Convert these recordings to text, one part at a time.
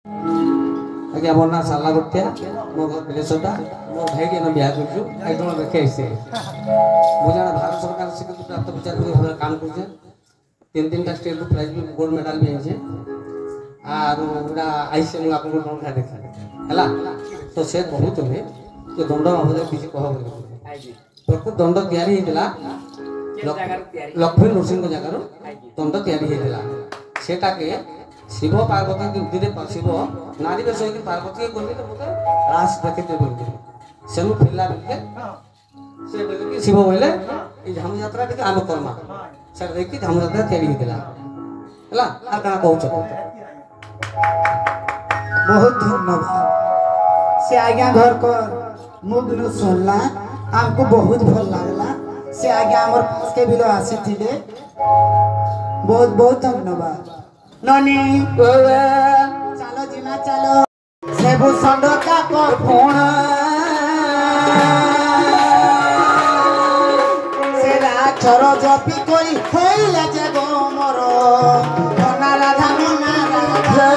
आगे मोर ना साला गुटिया मो घर बिलेसटा मो भाई के ना बियाह करछु एकदम देखे आइसे मो जाना भारत सरकार से प्राप्त विचार कर काम करछे तीन टा स्टेट प्राइज भी गोल्ड मेडल भी आइछे आरो उडा आइसे मु आपन को खा देखा हला तो से बहुत है कि दंड बाबद किसी कह बोली प्रकृत दंड तैयारी हेतला लक्ष्मी नरसिंह को जगार दंड तैयारी हेतला सेटा के शिव पार्वती के उदिरे शिव नारी बेश होकर पार्वती के कोनी मते रास देखते बोलते सेनु फिरला बेले से बोले कि शिव बोले ई झम यात्रा के आम कर्मा से देखि झम यात्रा तैयारी हेतला हला आ कना कहू छ बहुत धन्यवाद से आज्ञा घर को मुग्न सुनला हमको बहुत भल लागला से आज्ञा हमर पास के बिलो आसी थिले बहुत बहुत धन्यवाद ननी चलो जिमा चलो से भूषण का कर फोन से राक्षर जपी कोई होइला जे गो मोर मना राधा मना राधा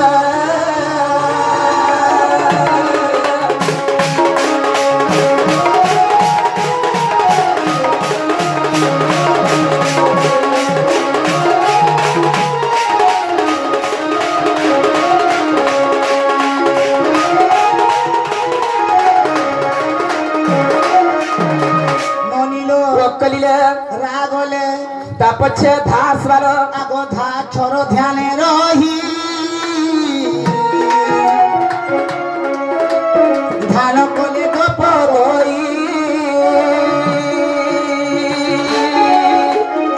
रागले तापछे धास वालो आगो धा छोरो ध्याने रही ध्यान कोले गप रोई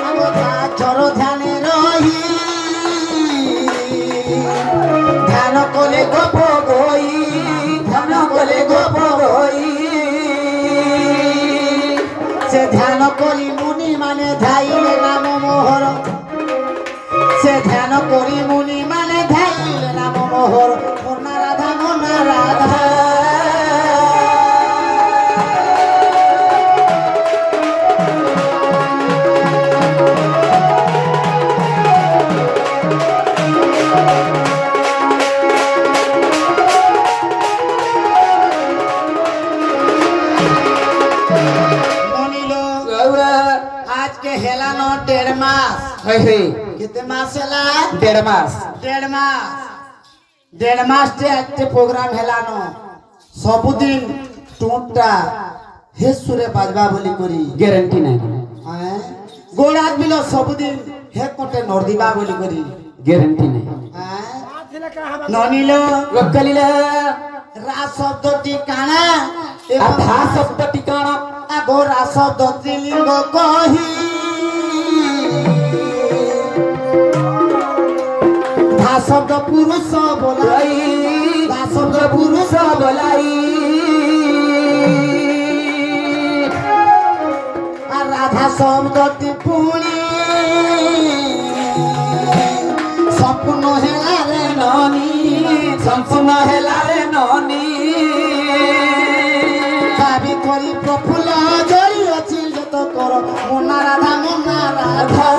आगो धा छोरो ध्याने रही ध्यान कोले गप रोई ध्यान कोले गप रोई से ध्यान करी मुनि माने धाइले नाम मोहर से ध्यान करी मुनि माने धाइले नाम मोहर मोना राधा मोना राधा डेढ़ मास कितने मास हेला डेढ़ मास टे प्रोग्राम हेलानो सबुदिन टूटा हे सुरे बाजबा बोली करी गारंटी नहीं गोड़ात बिलो सबुदिन हे कोटे नर्दिबा बोली करी गारंटी नहीं ननिलो वकलिला रा शब्द ठिकाना आधा शब्द ठिकाना आगो रा शब्द त्रिलिंग कही शब्द पुरुष बोलाई शब्द पुरुष बोलाई राधा शब्द टिपुणी संपूर्ण हेला रे ननी संपूर्ण हेला रे ननी भावी करी प्रफुल्ल जरी अछि जत कर मोना राधा मोना राधा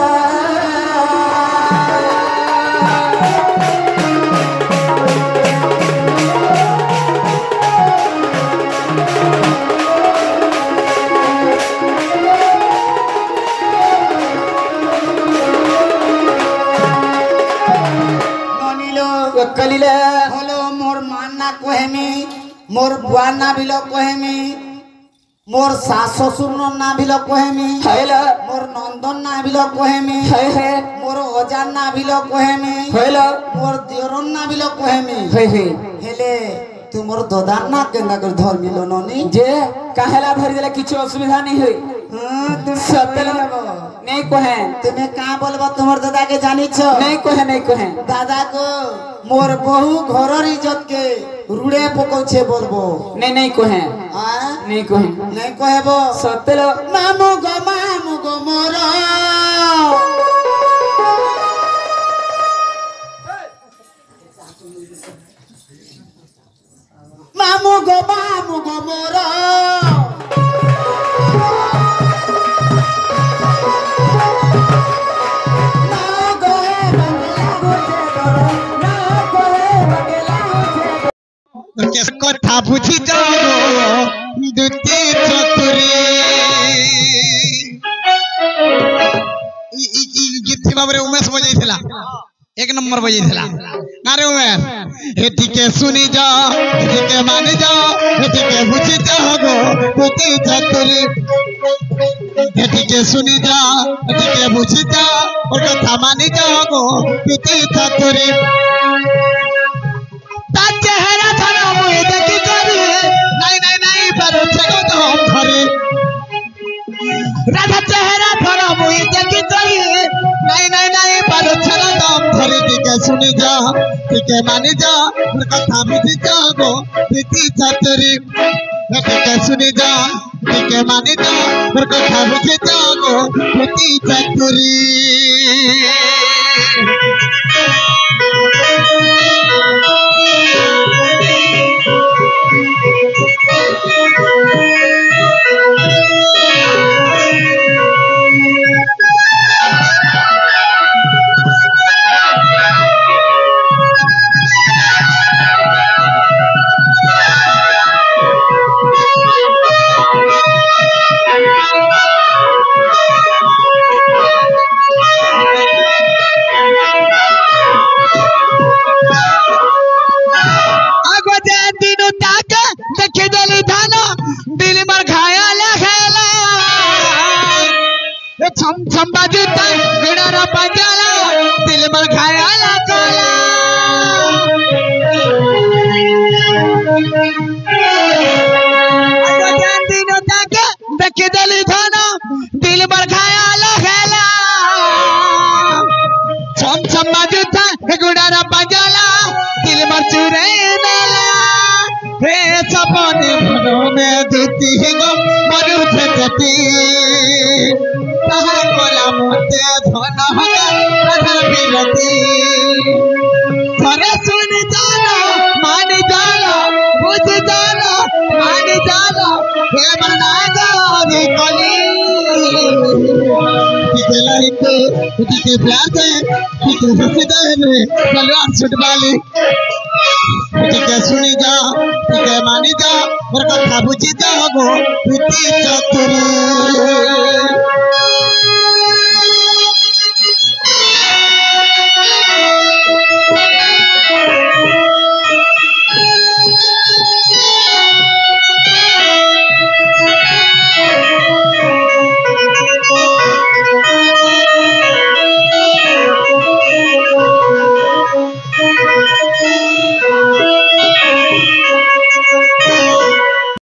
कलिले हलो मोर मानना कोहेमी मोर बुआ ना बिलो कोहेमी मोर सास ससुर ना बिलो कोहेमी हैला मोर नंदन ना बिलो कोहेमी है मोर अजान ना बिलो कोहेमी हैला मोर दियोरन ना बिलो कोहेमी है हेले तू मोर ददान ना केंदा कर धर मिलो ननी जे काहेला धरि देला किछु असुविधा नहीं होई तुम सतल नहीं कहे तुम्हें कहाँ बोलबो तुम्हार दादा के जानी छो नहीं कहे दादा को मोर बहु घरर इज्जत के रुड़े पको छे बोलबो नहीं कहे नहीं कहबो सतल मामू गो मोर मामू गो मोर कथा बुझी जाओ दुती चतुरी गीत बाबरे उमेश बजाइथिला एक नंबर बजाइथिला अरे उमेश एटिके सुनी जाओ एटिके मानी जाओ एटिके बुझी जाओ दुती चतुरी एटिके सुनी जाओ एटिके बुझी जाओ और कथा मानी जाओ दुती चतुरी ता चेहरा थाना मुझे देखी करी नहीं पर छगो तो हम धरे राधा चेहरा थाना मुझे देखी करी नहीं पर छगो तो हम धरे टिके सुनी जा टिके मानी जा और कथा बुझी जा गो प्रीति छतरी टिके सुनी जा टिके मानी जा और कथा बुझी जा गो प्रीति छतरी छम छम बाजूता गड़ारा पंजाला दिल में घायल काला दिनों तक देखे दली थाना दिल में घायल खेला छम छम बाजूता गड़ारा पंजाला दिल में चुरे नाला हे सपने भनों में दूती गो मनु छती कोला मोते धन होगा राधा बिरती थोड़े सुन जाना मान जाना बुझ जाना मान जाना हे मनागा रे कोली टिके लाइटे टिके प्यार दे टिके हंसदे रे सलवार सूट वाली टिके सुनी जा टिके मानी जा और कथा बुझी जा गो प्रीति चतुरी